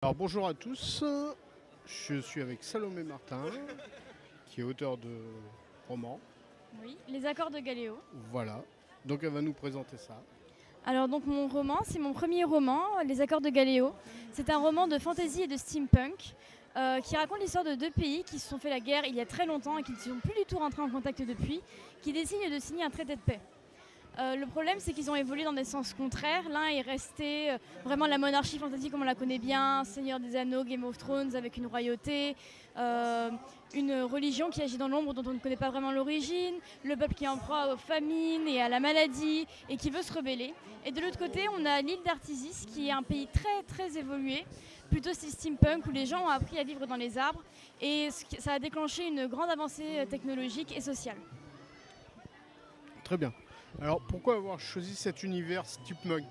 Alors bonjour à tous, je suis avec Salomé Martin, qui est auteur de romans. Oui, les accords de Galéo. Voilà, donc elle va nous présenter ça. Alors donc mon roman, c'est mon premier roman, Les accords de Galéo. C'est un roman de fantasy et de steampunk qui raconte l'histoire de deux pays qui se sont fait la guerre il y a très longtemps et qui ne sont plus du tout rentrés en contact depuis, qui décident de signer un traité de paix. Le problème, c'est qu'ils ont évolué dans des sens contraires. L'un est resté vraiment la monarchie fantasy comme on la connaît bien, Seigneur des Anneaux, Game of Thrones, avec une royauté, une religion qui agit dans l'ombre dont on ne connaît pas vraiment l'origine, le peuple qui est en proie aux famines et à la maladie et qui veut se rebeller. Et de l'autre côté, on a l'île d'Artisis qui est un pays très très évolué, plutôt style steampunk, où les gens ont appris à vivre dans les arbres et ça a déclenché une grande avancée technologique et sociale. Très bien. Alors pourquoi avoir choisi cet univers steampunk?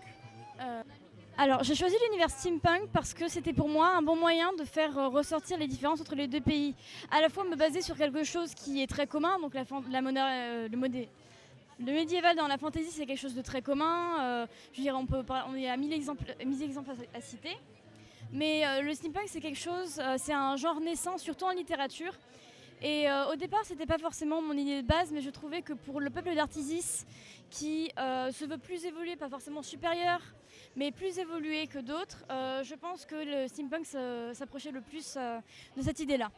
Alors, j'ai choisi l'univers steampunk parce que c'était pour moi un bon moyen de faire ressortir les différences entre les deux pays. À la fois me baser sur quelque chose qui est très commun, donc le médiéval dans la fantasy, c'est quelque chose de très commun. Je veux dire, on est à 1000 exemples à citer. Mais le steampunk, c'est quelque chose, c'est un genre naissant, surtout en littérature. Et au départ, c'était pas forcément mon idée de base, mais je trouvais que pour le peuple d'Artisis, qui se veut plus évolué, pas forcément supérieur, mais plus évolué que d'autres, je pense que le steampunk s'approchait le plus de cette idée-là.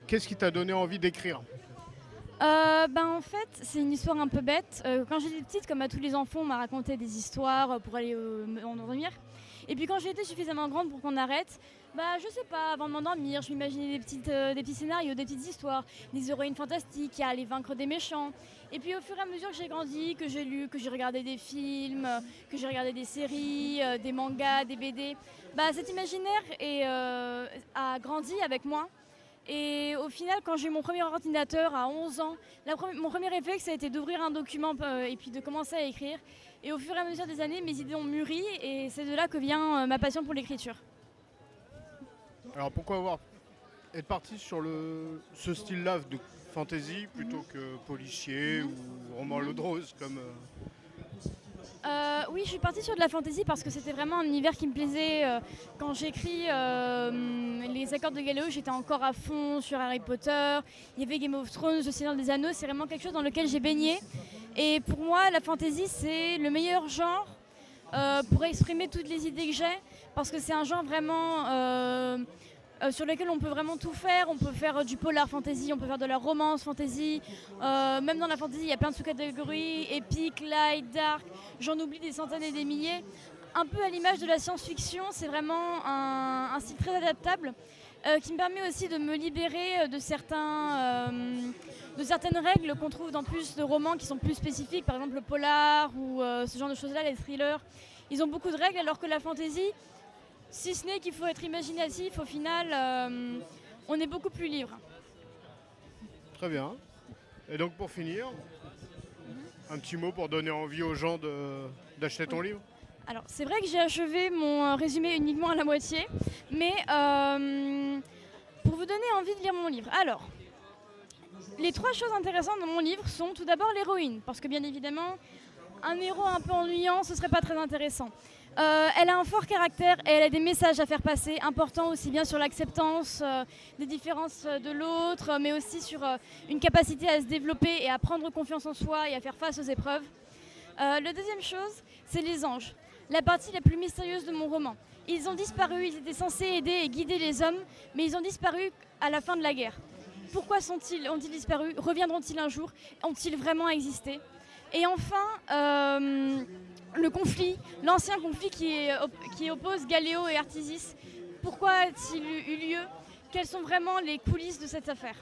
Qu'est-ce qui t'a donné envie d'écrire? En fait, c'est une histoire un peu bête. Quand j'étais petite, comme à tous les enfants, on m'a raconté des histoires pour aller m'endormir. Et puis quand j'ai été suffisamment grande pour qu'on arrête, je sais pas, avant de m'endormir, je m'imaginais des petits scénarios, des petites histoires, des héroïnes fantastiques qui allaient vaincre des méchants. Et puis au fur et à mesure que j'ai grandi, que j'ai lu, que j'ai regardé des films, que j'ai regardé des séries, des mangas, des BD, cet imaginaire a grandi avec moi. Et au final, quand j'ai eu mon premier ordinateur à 11 ans, mon premier réflexe, ça a été d'ouvrir un document et puis de commencer à écrire. Et au fur et à mesure des années, mes idées ont mûri et c'est de là que vient ma passion pour l'écriture. Alors pourquoi être parti sur ce style-là de fantasy plutôt que policier ou roman l'eau de rose comme... Oui, je suis partie sur de la fantasy parce que c'était vraiment un univers qui me plaisait. Quand j'écris les accords de Galéo, j'étais encore à fond sur Harry Potter. Il y avait Game of Thrones, Le Seigneur des Anneaux, c'est vraiment quelque chose dans lequel j'ai baigné. Et pour moi, la fantasy, c'est le meilleur genre pour exprimer toutes les idées que j'ai parce que c'est un genre vraiment... sur lequel on peut vraiment tout faire. On peut faire du polar fantasy, on peut faire de la romance fantasy. Même dans la fantasy, il y a plein de sous-catégories, épique, light, dark. J'en oublie des centaines et des milliers. Un peu à l'image de la science-fiction, c'est vraiment un style très adaptable qui me permet aussi de me libérer de certaines règles qu'on trouve dans plus de romans qui sont plus spécifiques, par exemple le polar ou ce genre de choses-là, les thrillers. Ils ont beaucoup de règles alors que la fantasy, si ce n'est qu'il faut être imaginatif, au final, on est beaucoup plus libre. Très bien. Et donc pour finir, un petit mot pour donner envie aux gens d'acheter ton livre? Alors, c'est vrai que j'ai achevé mon résumé uniquement à la moitié, mais pour vous donner envie de lire mon livre. Alors, les trois choses intéressantes dans mon livre sont tout d'abord l'héroïne, parce que bien évidemment, un héros un peu ennuyant, ce serait pas très intéressant. Elle a un fort caractère et elle a des messages à faire passer, importants aussi bien sur l'acceptance des différences de l'autre, mais aussi sur une capacité à se développer et à prendre confiance en soi et à faire face aux épreuves. La deuxième chose, c'est les anges, la partie la plus mystérieuse de mon roman. Ils ont disparu, ils étaient censés aider et guider les hommes, mais ils ont disparu à la fin de la guerre. Pourquoi ont-ils disparu? Reviendront-ils un jour? Ont-ils vraiment existé? Et enfin, le conflit, l'ancien conflit qui oppose Galéo et Artisis. Pourquoi a-t-il eu lieu? Quelles sont vraiment les coulisses de cette affaire?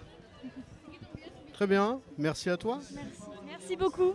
Très bien, merci à toi. Merci, merci beaucoup.